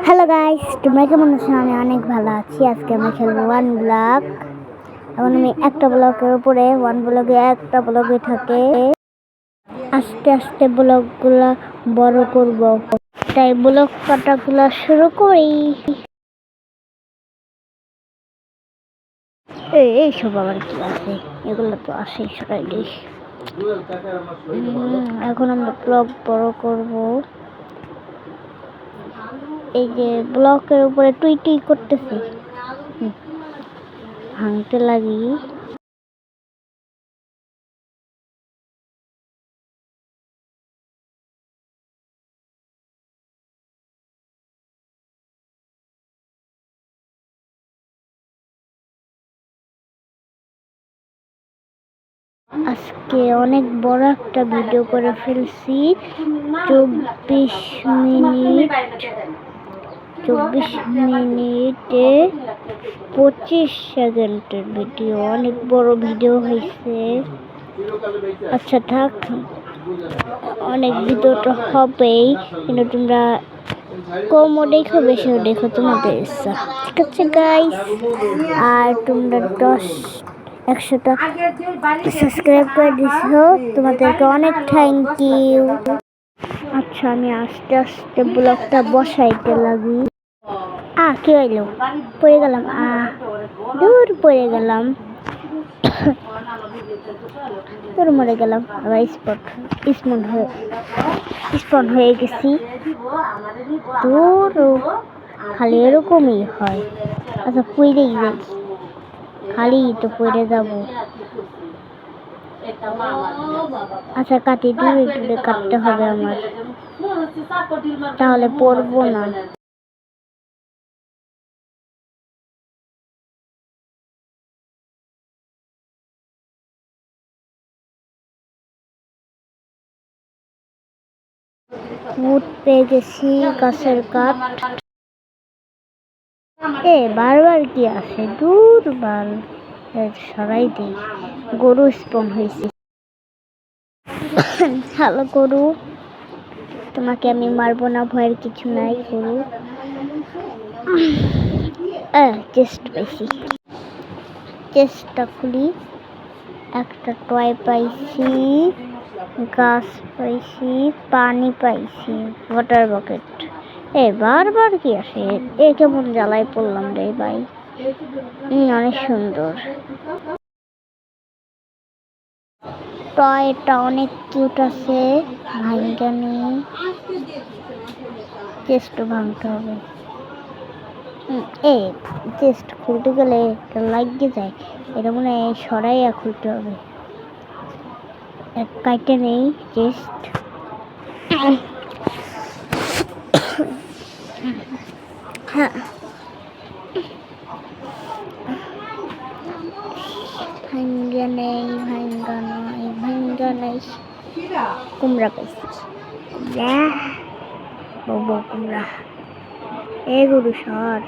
Hello guys, তোমরা কেমন আছো? আমি অনেক ভালো আছি। আজকে আমি খেলবো ওয়ান ব্লক। এখন আমি একটা ব্লকের উপরে ওয়ান ব্লকে একটা ব্লকে থাকে আস্তে আস্তে ব্লকগুলা বড় করব, তাই ব্লক কাটাগুলা শুরু করি। এইসব আবার কি আছে? এগুলো তো আসেই সবাই। এখন আমরা ব্লক বড় করব। এই যে ব্লকের উপরে টুই টুই করতেছি, ভাঙতে লাগি। আজকে অনেক বড় একটা ভিডিও করে ফেলছি। 24 মিনিটে 25 সেকেন্ডের ভিডিও। অনেক বড় ভিডিও হয়েছে। আচ্ছা থাক, অনেক ভিডিও তো হবেই, কিন্তু তোমরা কমও দেখো বেশিও দেখো, তোমাদের ইচ্ছা। ঠিক আছে গাইস, আর তোমরা 100টা সাবস্ক্রাইব করে দিছো, তোমাদেরকে অনেক থ্যাংক ইউ। আচ্ছা আমি আস্তে আস্তে ব্লগটা বসাইতে লাগি। কি হইলো? পড়ে গেলাম। দূর পড়ে গেলাম, তোর মরে গেলাম। আবার স্পন হয়ে গেছি। দূর, খালি এরকমই হয়। আচ্ছা পড়েই যাই, খালি তো পড়ে যাব। আচ্ছা কাটি, দূরে দূরে কাটতে হবে আমার, তাহলে পড়বো না। উঠ পেয়ে গেছি, গাছের কাঠ। বারবার কি আসে? দূর বাল, সরাই দিই। গরু স্পন হয়েছে। হ্যালো গরু, তোমাকে আমি মারবো না, ভয়ের কিছু নাই গরু। চেস্ট পাইছি, চেস্টটা খুলি। একটা টয় পাইছি, গাছ পাইছি, পানি পাইছি, ওয়াটার বাকেট। বারবার কি আসে? কেমন জ্বালায় পড়লাম রে ভাই। অনেক সুন্দর টয়টা, অনেক কিউট আছে। ভাঙ্গা নেই, চেস্ট ভাঙতে হবে। চেস্ট খুলতে গেলে লাগিয়ে যায়, এটা মনে হয় সরাইয়া খুলতে হবে। এক কাইটে নেই চেস্ট। হ্যাঁ ভাঙ্গা নেই, ভাঙ্গা নেই। কুমড়া পাইছি, কুমড়া কুমড়া। গরু সর,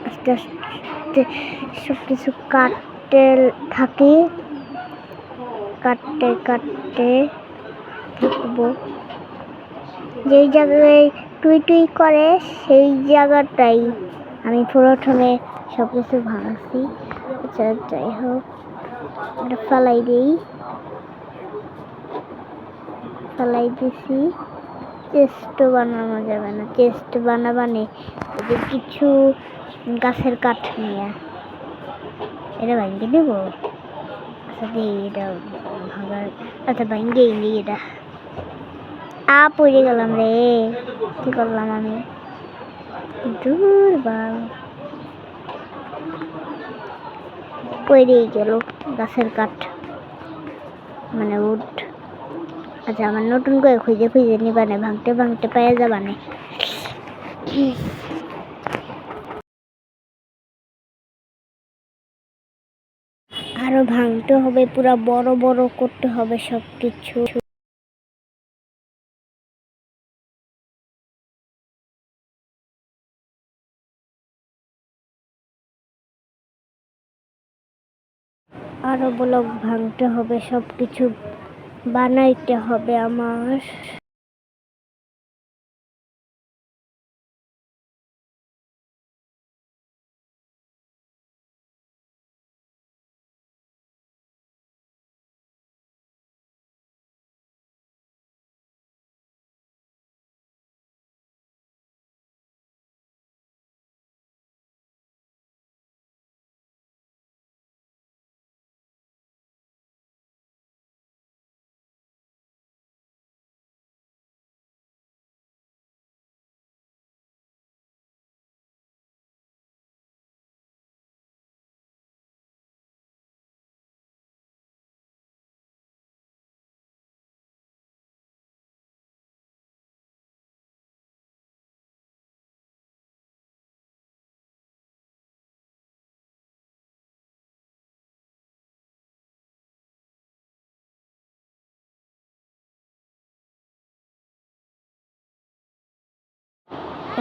আস্তে আস্তে সব কিছু কাটতে থাকি, কাটতে কাটতে থাকবো। যেই জায়গায় টুই টুই করে সেই জায়গাটাই আমি প্রথমে সব কিছু ভাঙছি। আচ্ছা যাই হোক, এটা ফালাই দিছি। চেস্ট বানানো যাবে না, চেস্ট বানাবানে এদের কিছু গাছের কাঠ নিয়ে এটা ভাঙিয়ে দেব। আচ্ছা এটা ভাঙার, আচ্ছা ভাঙিয়েই নিই এটা। পড়ে গেলাম রে, কি করলাম আমি? দূর বাল, পড়েই গেল গাছের কাঠ, মানে উঠ। আচ্ছা আমার নতুন করে খুঁজে নিবানে, ভাঙতে ভাঙতে পেয়ে যাবানে। আরো ভাঙতে হবে, পুরা বড় বড় করতে হবে সবকিছু। আরো ব্লক ভাঙতে হবে, সবকিছু বানাইতে হবে আমার।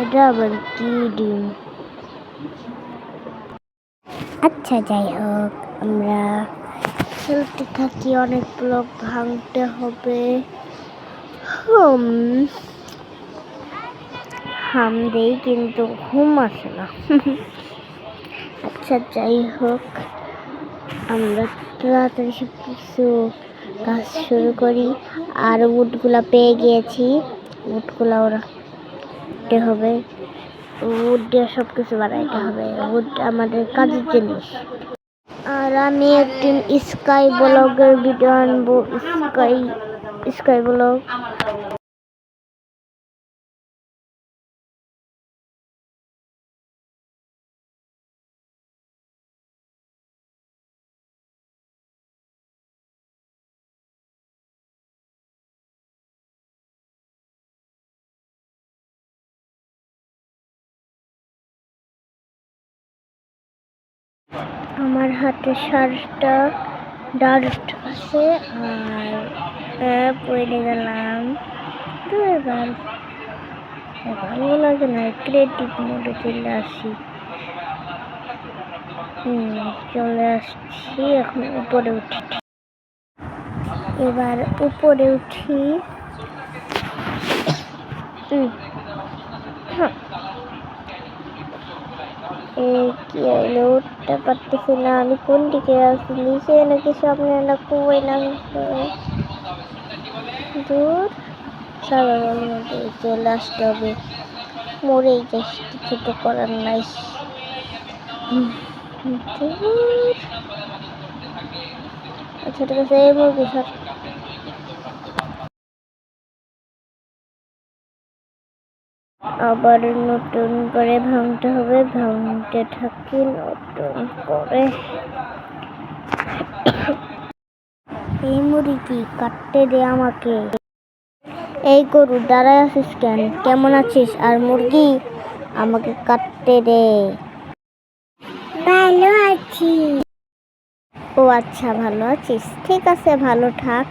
এটা আবার কি ডিম? আচ্ছা যাই হোক, আমরা খেলতে থাকি। অনেক ব্লক ভাঙতে হবে। হাম দেই কিন্তু ঘুম আসে না। আচ্ছা যাই হোক, আমরা তাড়াতাড়ি সব কিছু কাজ শুরু করি। আর উটগুলা পেয়ে গিয়েছি, উটগুলা ওরা হবে। উট দিয়ে সব কিছু বানাইতে হবে। উট আমাদের কাজের জিনিস। আর আমি একদিন স্কাই ব্লগের ভিডিও আনবো। Sky blog. আমার হাতে শার্টটা ডার্ট আছে আর পড়ে গেলাম। তো এবার ভালো লাগে না, ক্রিয়েটিভ মোডে চলে আসি। চলে আসছি, এখন উপরে উঠি। এবার উপরে উঠি। কি হলো, উঠতে পারতেছি না। আমি কোন দিকে আছি? নিচে নাকি সামনে না কই না? দূর সাধারণ মধ্যে চলে আসতে হবে। মরেই যাচ্ছি, কিছু তো করার নাই। আচ্ছা ঠিক আছে, এই মুরগি সব আবার নতুন করে ভাঙতে হবে। ভাঙতে থাকি নতুন করে। এই মুরগি কাটতে দে আমাকে। এই গরু দাঁড়ায় আছিস কেন? কেমন আছিস? আর মুরগি আমাকে কাটতে দে। ভালো আছি। ও আচ্ছা, ভালো আছিস, ঠিক আছে ভালো থাক।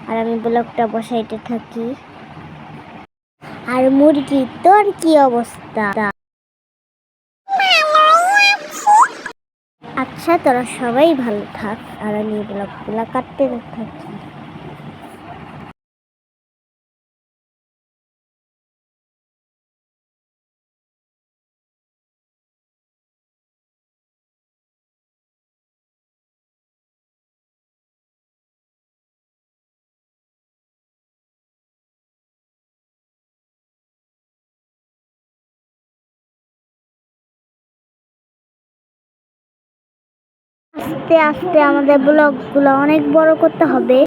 আর আমি ব্লগটা বসাইতে থাকি। আর মুরগি, তোর কি অবস্থা? আচ্ছা তোরা সবাই ভালো থাক, আর আমি ব্লগগুলা কাটতে থাকি। আস্তে আস্তে আমাদের ব্লগগুলো অনেক বড় করতে হবে।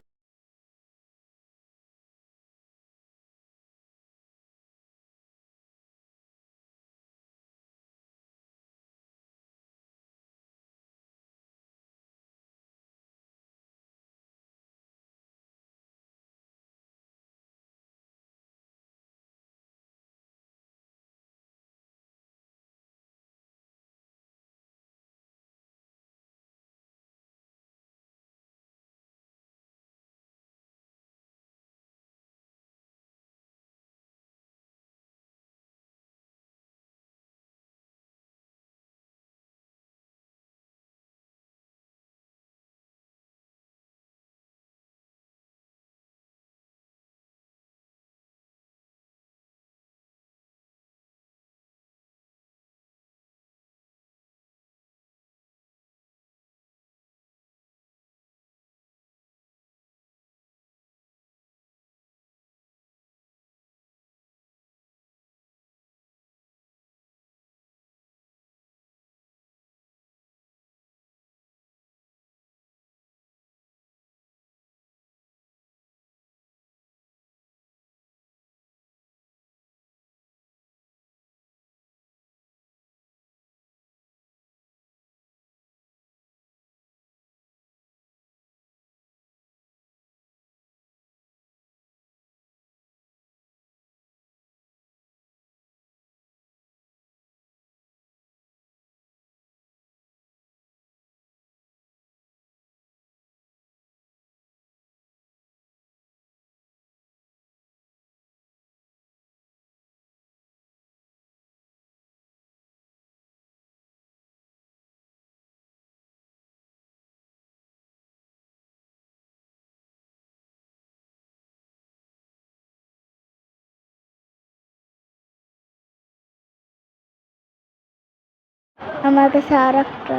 আমার কাছে আর একটা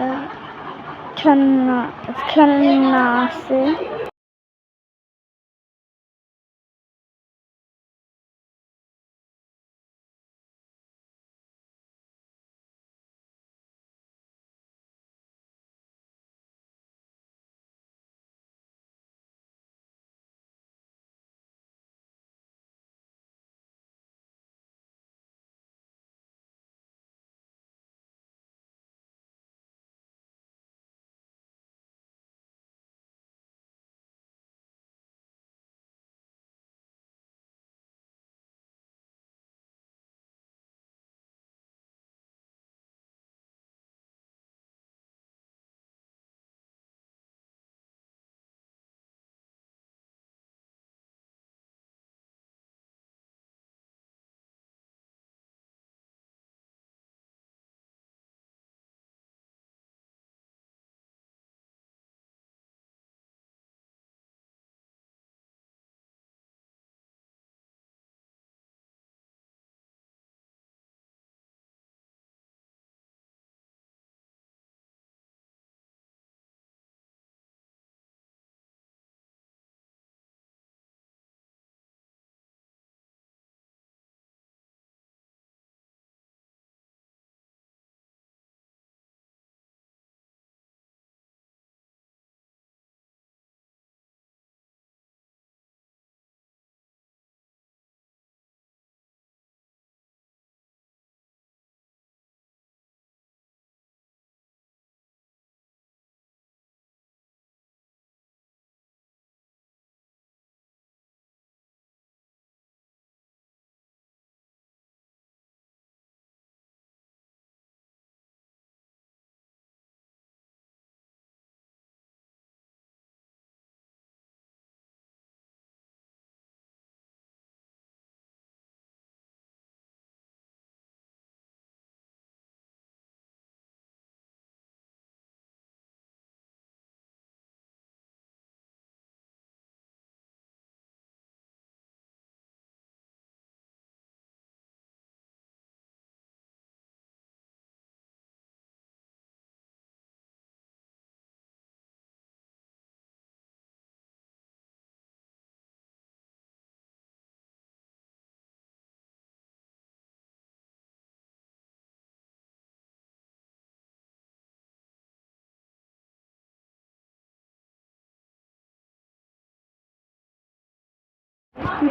খেলনা খেলনা আছে।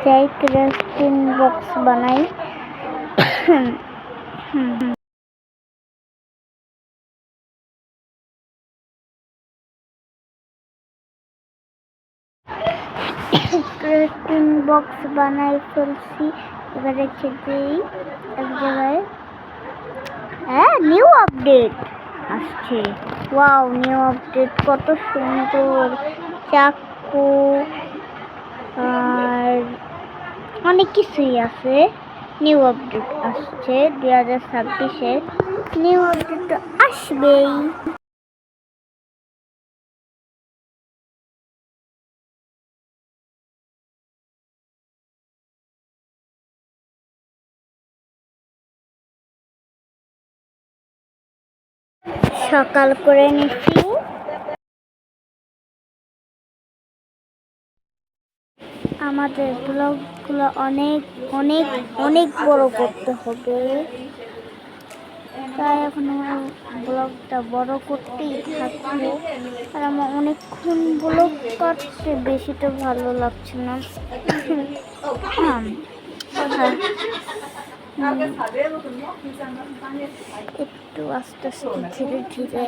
যাই ক্রাফটিং বক্স বানাই। ক্রাফটিং বক্স বানাই ফেলছি, এবার রেখে দিই এক জায়গায়। হ্যাঁ, নিউ আপডেট আসছে। ওয়াও, নিউ আপডেট কত সুন্দর, চাকু আর অনেক কিছুই আছে। নিউ আপডেট আসছে 2026-এর। নিউ আপডেট তো আসবেই। সকাল করে নিচ্ছি। আমাদের ব্লগগুলো অনেক অনেক অনেক বড় করতে হবে, তাই এখন আমার ব্লগটা বড় করতেই থাকবো। আর আমার অনেকক্ষণ ব্লগ করতে বেশিটা ভালো লাগছে না। একটু আস্তে আস্তে ধীরে ধীরে,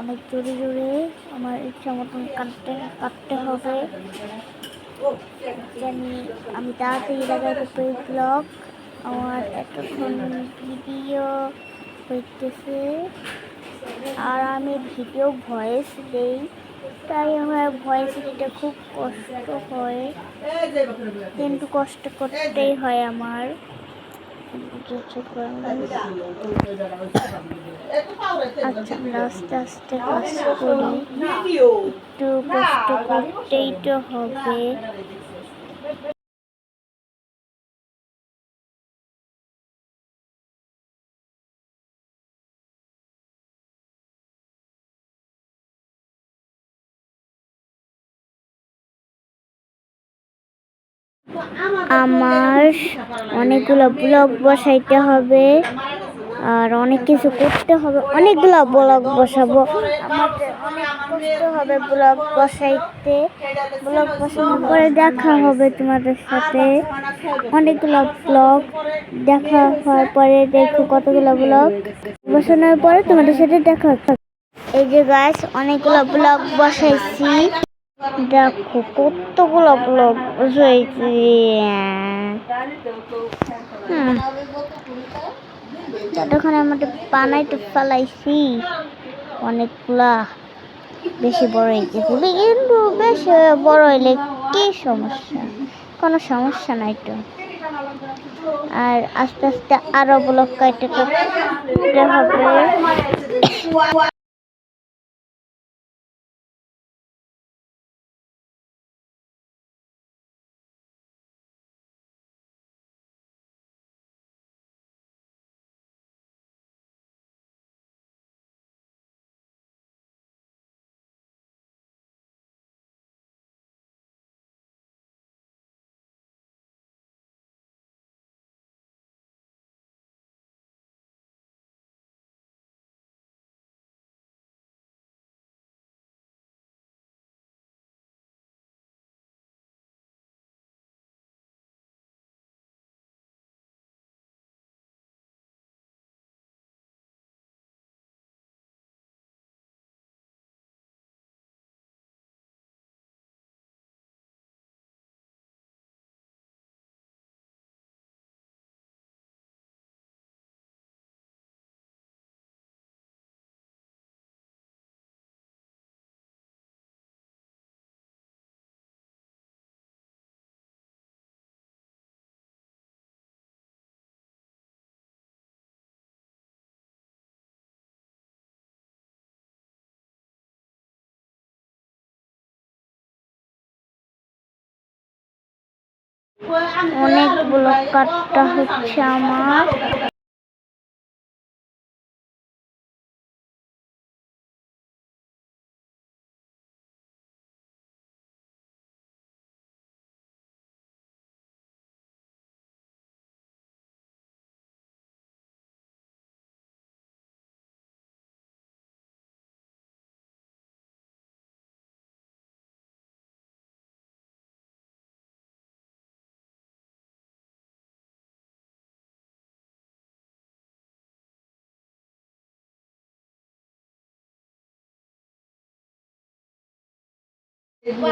অনেক জোরে জোরে আমার ইচ্ছা মতন কাটতে হবে। আমি তাড়াতাড়ি লাগাতে পারি ব্লগ। আমার এতক্ষণ ভিডিও হইতেছে আর আমি ভিডিও ভয়েস দেই, তাই আমার ভয়েস দিতে খুব কষ্ট হয়, কিন্তু কষ্ট করতেই হয় আমার। আচ্ছা, আস্তে আস্তে কাজ করি, একটু কষ্ট করতেই তো হবে। আমার অনেকগুলো ব্লগ বসাইতে হবে আর অনেক কিছু করতে হবে, অনেকগুলো ব্লগ বসাবো। আমাদের অনেক কষ্ট হবে ব্লগ বসাইতে। ব্লগ বসানোর পরে দেখা হবে তোমাদের সাথে। অনেকগুলো ব্লগ দেখা হওয়ার পরে দেখো কতগুলো ব্লগ বসানোর পরে তোমাদের সাথে দেখা হবে। এই যে গাছ অনেকগুলো ব্লগ বসাইছি, দেখো কতগুলো ব্লগ বসাইছি। যতক্ষণ আমাদের বানাইতে ফেলাইছি অনেকগুলা, বেশি বড় হয়ে গেছে, কিন্তু বেশি বড় হইলে কি সমস্যা? কোনো সমস্যা নাই তো। আর আস্তে আস্তে আরো ব্লক কাটতে হবে। অনেকগুলো কাটটা হচ্ছে আমার।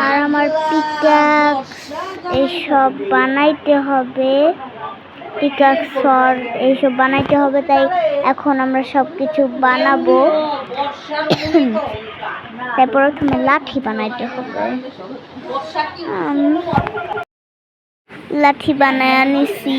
আর আমার পিকাক্স এইসব বানাইতে হবে, পিকাক্স সর এইসব বানাইতে হবে। তাই এখন আমরা সব কিছু বানাবো। তাই প্রথমে লাঠি বানাইতে হবে। লাঠি বানায় আনিছি।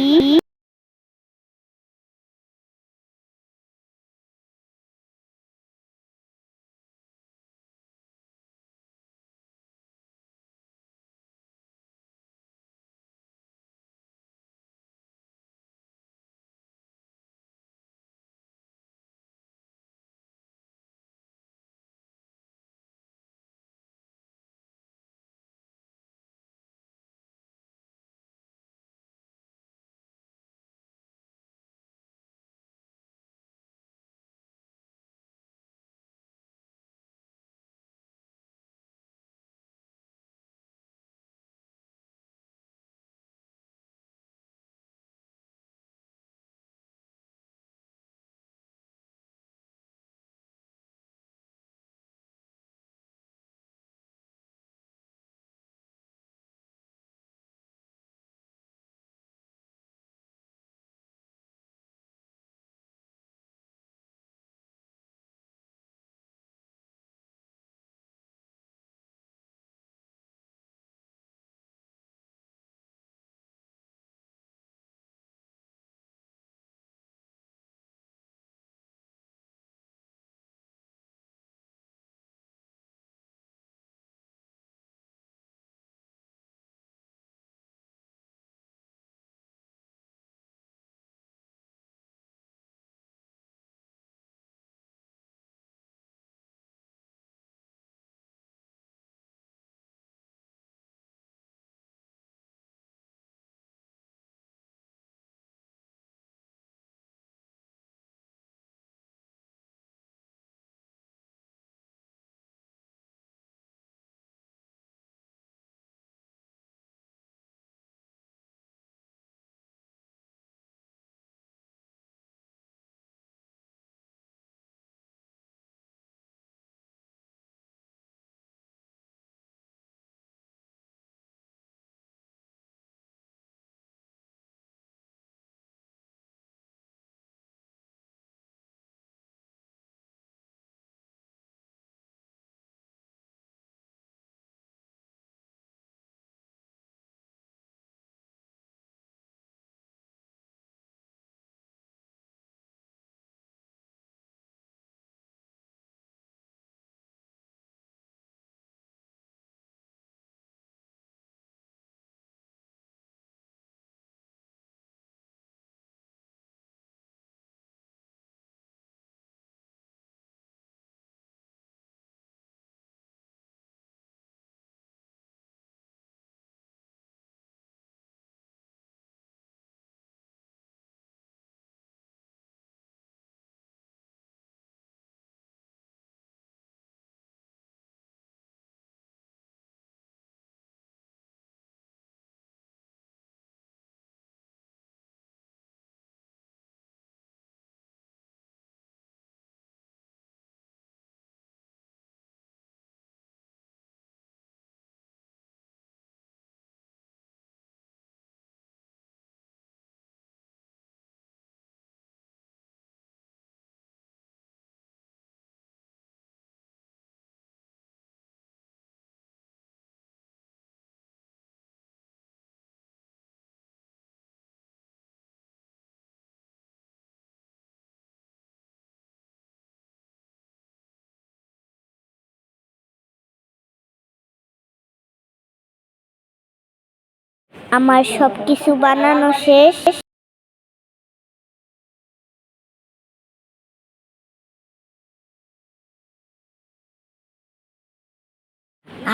আমার সব কিছু বানানো শেষ।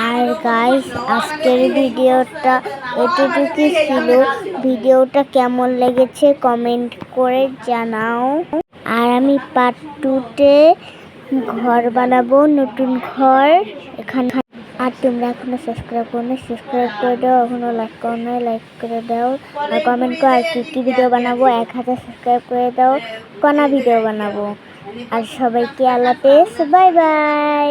আর গাইস, আজকের ভিডিওটা এতটুকুই ছিল। ভিডিওটা কেমন লেগেছে কমেন্ট করে জানাও। আর আমি পার্ট 2-তে ঘর বানাবো, নতুন ঘর এখানে। আর তোমরা এখনো সাবস্ক্রাইব করো না, সাবস্ক্রাইব করে দাও। এখনো লাইক করো না, লাইক করে দাও। আর কমেন্ট করো আর কি ভিডিও বানাবো। 1000 সাবস্ক্রাইব করে দাও, কোন ভিডিও বানাবো। আর সবাইকে আল্লাহ হাফেজ, বাই বাই।